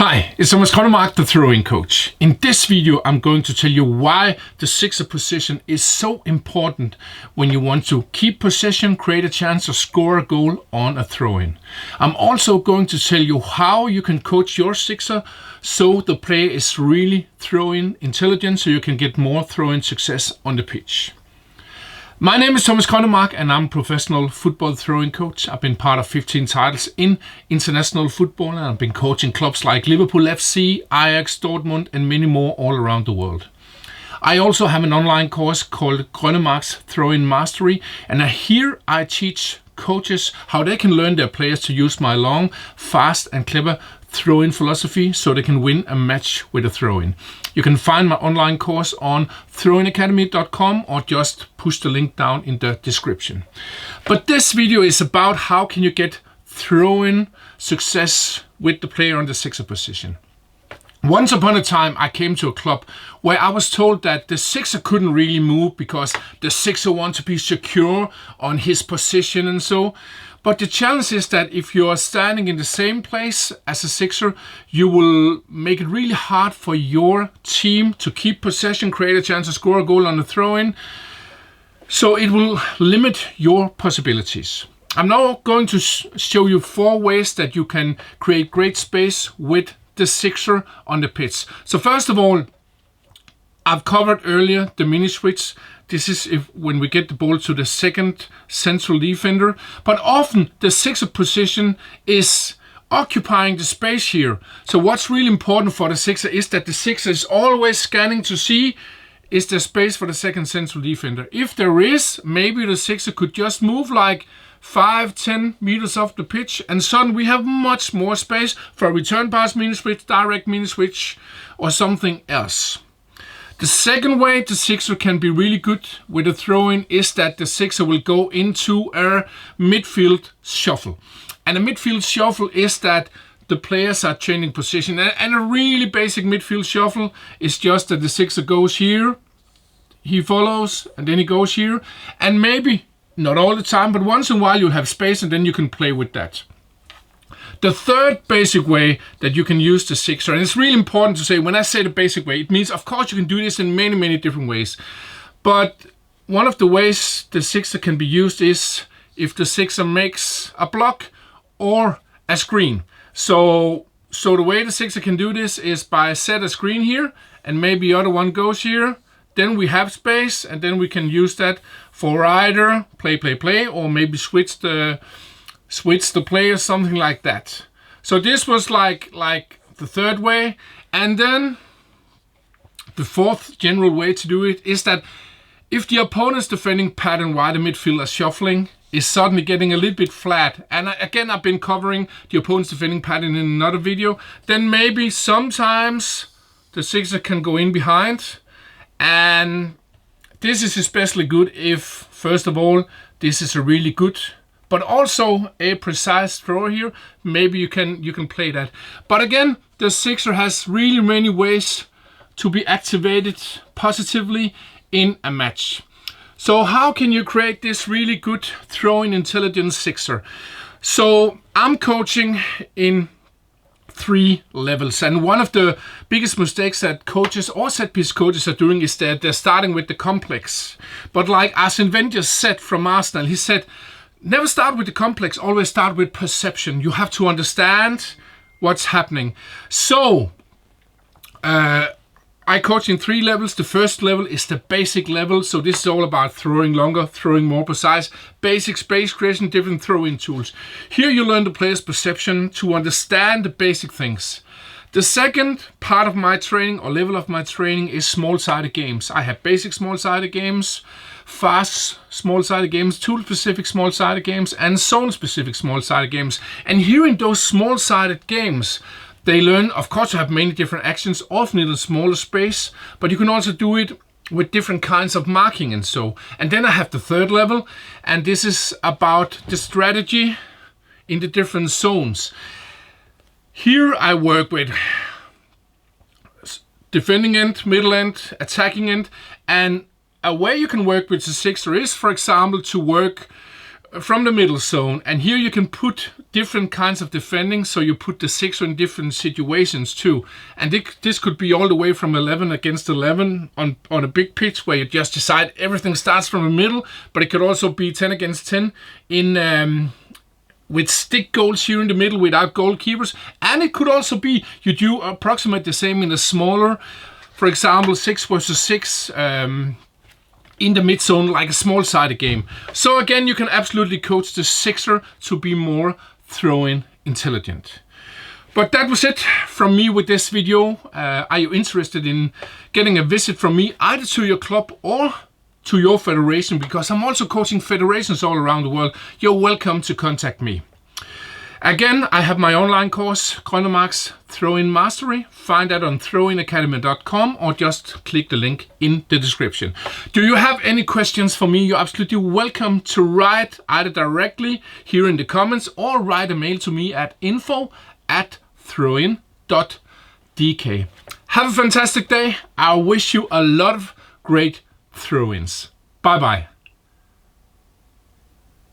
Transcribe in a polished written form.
Hi, it's Grønnemark, the throwing coach. In this video, I'm going to tell you why the sixer position is so important when you want to keep possession, create a chance to score a goal on a throw-in. I'm also going to tell you how you can coach your sixer so the player is really throw-in intelligent so you can get more throw-in success on the pitch. My name is Grønnemark and I'm a professional football throwing coach. I've been part of 15 titles in international football and I've been coaching clubs like Liverpool FC, Ajax, Dortmund and many more all around the world. I also have an online course called Grønnemark's Throwing Mastery, and here I teach coaches how they can learn their players to use my long, fast and clever throw-in philosophy so they can win a match with a throw-in. You can find my online course on throwinacademy.com or just push the link down in the description. But this video is about how can you get throw-in success with the player on the sixer position. Once upon a time, I came to a club where I was told that the sixer couldn't really move because the sixer wants to be secure on his position and so. But the challenge is that if you are standing in the same place as a sixer, you will make it really hard for your team to keep possession, create a chance to score a goal on the throw-in. So it will limit your possibilities. I'm now going to show you 4 ways that you can create great space with the sixer on the pitch. So first of all, I've covered earlier the mini switch. This is when we get the ball to the second central defender. But often the sixer position is occupying the space here. So what's really important for the sixer is that the sixer is always scanning to see is there space for the second central defender. If there is, maybe the sixer could just move like 5-10 meters off the pitch, and suddenly we have much more space for a return pass mini switch, direct mini switch, or something else. The second way the sixer can be really good with a throw-in is that the sixer will go into a midfield shuffle. And a midfield shuffle is that the players are changing position. And a really basic midfield shuffle is just that the sixer goes here, he follows, and then he goes here. And maybe, not all the time, but once in a while you'll have space and then you can play with that. The third basic way that you can use the sixer, and it's really important to say, when I say the basic way, it means of course you can do this in many, many different ways. But one of the ways the sixer can be used is if the sixer makes a block or a screen. So the way the sixer can do this is by set a screen here and maybe the other one goes here. Then we have space and then we can use that for either play, or maybe switch the player, something like that. So this was like the third way. And then the fourth general way to do it is that if the opponent's defending pattern while the midfield is shuffling is suddenly getting a little bit flat, and again I've been covering the opponent's defending pattern in another video, then maybe sometimes the sixer can go in behind. And this is especially good if, first of all, this is a really good but also a precise throw here. Maybe you can play that. But again, the sixer has really many ways to be activated positively in a match. So how can you create this really good throwing intelligence sixer? So I'm coaching in 3 levels, and one of the biggest mistakes that coaches or set piece coaches are doing is that they're starting with the complex. But like Arsene Wenger said from Arsenal, he said, never start with the complex, always start with perception. You have to understand what's happening. So I coach in 3 levels. The first level is the basic level. So this is all about throwing longer, throwing more precise, basic space creation, different throwing tools. Here you learn the player's perception to understand the basic things. The second part of my training or level of my training is small-sided games. I have basic small-sided games, fast small-sided games, tool-specific small-sided games, and zone-specific small-sided games. And here in those small-sided games, they learn, of course, to have many different actions, often in a smaller space, but you can also do it with different kinds of marking and so. And then I have the third level, and this is about the strategy in the different zones. Here I work with defending end, middle end, attacking end, and a way you can work with the sixer is, for example, to work from the middle zone, and here you can put different kinds of defending, so you put the sixer in different situations too. And this could be all the way from 11 against 11 on a big pitch where you just decide everything starts from the middle, but it could also be 10 against 10 in with stick goals here in the middle without goalkeepers. And it could also be you do approximately the same in a smaller, for example, 6 versus 6 in the mid zone, like a small sided game. So again, you can absolutely coach the sixer to be more throw-in intelligent. But that was it from me with this video. Are you interested in getting a visit from me either to your club or to your federation? Because I'm also coaching federations all around the world. You're welcome to contact me. Again, I have my online course, Grønnemark's Throw-In Mastery. Find that on throwinacademy.com or just click the link in the description. Do you have any questions for me? You're absolutely welcome to write either directly here in the comments or write a mail to me at info@throwin.dk. Have a fantastic day. I wish you a lot of great throw-ins. Bye bye.